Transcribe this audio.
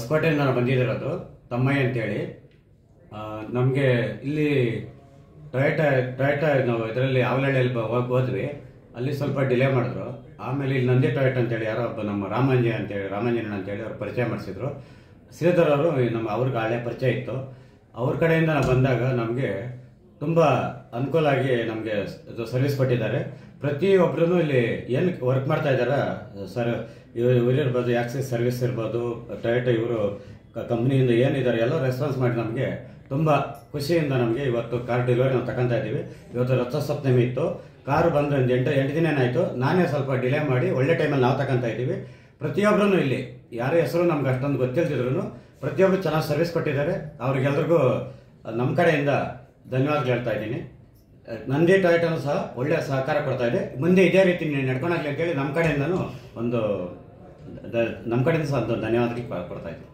ಹೊಸಕೋಟೆಯಿಂದ ನಾನು ಬಂದಿರೋದು ತಮ್ಮಯ್ಯ ಅಂತೇಳಿ. ನಮಗೆ ಇಲ್ಲಿ ಟೊಯೋಟಾ ನಾವು ಇದರಲ್ಲಿ ಆವಲಹಳ್ಳಿಯಲ್ಲಿ ಹೋದ್ವಿ. ಅಲ್ಲಿ ಸ್ವಲ್ಪ ಡಿಲೇ ಮಾಡಿದ್ರು. ಆಮೇಲೆ ಇಲ್ಲಿ ನಂದಿ ಟೊಯೋಟಾ ಅಂತೇಳಿ ಯಾರೋ ಒಬ್ಬ ನಮ್ಮ ರಾಮಾಂಜನ ಅಂತೇಳಿ ಅವ್ರು ಪರಿಚಯ ಮಾಡಿಸಿದ್ರು. ಶ್ರೀಧರ್ ಅವರು ಅವ್ರಿಗೆ ಹಳೆ ಪರಿಚಯ ಇತ್ತು. ಅವ್ರ ಕಡೆಯಿಂದ ನಾವು ಬಂದಾಗ ನಮಗೆ ತುಂಬ ಅನುಕೂಲ ಆಗಿ ನಮಗೆ ಸರ್ವಿಸ್ ಕೊಟ್ಟಿದ್ದಾರೆ. ಪ್ರತಿಯೊಬ್ಬರೂ ಇಲ್ಲಿ ಏನು ವರ್ಕ್ ಮಾಡ್ತಾ ಇದ್ದಾರೆ ಸರ್, ಇವ್ರು ಇರ್ಬೋದು, ಆಕ್ಸಿಸ್ ಸರ್ವಿಸ್ ಇರ್ಬೋದು, ಟೊಯೋಟಾ ಇವರು ಕಂಪ್ನಿಯಿಂದ ಏನಿದ್ದಾರೆ ಎಲ್ಲ ರೆಸ್ಪಾನ್ಸ್ ಮಾಡಿ ನಮಗೆ ತುಂಬ ಖುಷಿಯಿಂದ ನಮಗೆ ಇವತ್ತು ಕಾರ್ ಡೆಲಿವರಿ ನಾವು ತಗೊಂತಾ ಇದ್ದೀವಿ. ಇವತ್ತು ರಥಸಪ್ತಮಿ ಇತ್ತು. ಕಾರು ಬಂದು ಒಂದು 8 ದಿನ ಆಯಿತು. ನಾನೇ ಸ್ವಲ್ಪ ಡಿಲೇ ಮಾಡಿ ಒಳ್ಳೆ ಟೈಮಲ್ಲಿ ನಾವು ತಗೊಂತಾ ಇದ್ದೀವಿ. ಪ್ರತಿಯೊಬ್ಬರೂ ಇಲ್ಲಿ ಯಾರ ಹೆಸರು ನಮ್ಗೆ ಅಷ್ಟೊಂದು ಗೊತ್ತಿಲ್ದಿದ್ರು ಪ್ರತಿಯೊಬ್ಬರು ಚೆನ್ನಾಗಿ ಸರ್ವಿಸ್ ಕೊಟ್ಟಿದ್ದಾರೆ. ಅವ್ರಿಗೆಲ್ರಿಗೂ ನಮ್ಮ ಕಡೆಯಿಂದ ಧನ್ಯವಾದ ಹೇಳ್ತಾ ಇದ್ದೀನಿ. ನಂದಿ ಟೊಯೋಟಾನು ಸಹ ಒಳ್ಳೆಯ ಸಹಕಾರ ಕೊಡ್ತಾ ಇದೆ. ಮುಂದೆ ಇದೇ ರೀತಿ ನಡ್ಕೊಂಡಾಗಲಿ ಅಂತೇಳಿ ನಮ್ಮ ಕಡೆಯಿಂದನೂ ಸಹ ಒಂದು ಧನ್ಯವಾದ ಕೊಡ್ತಾ ಇದ್ದೀನಿ.